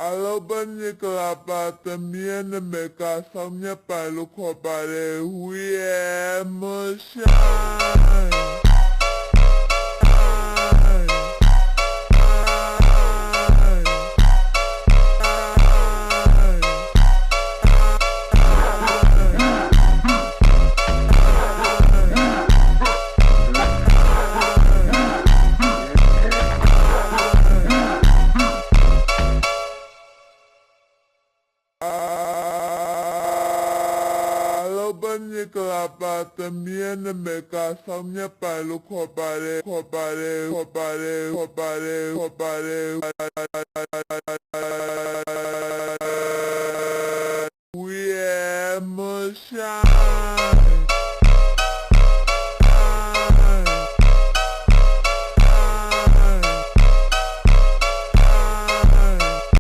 Alabani kalapa también me casa mi palo copare huye moshai. Alabani kalapa también me casa mi palo copare.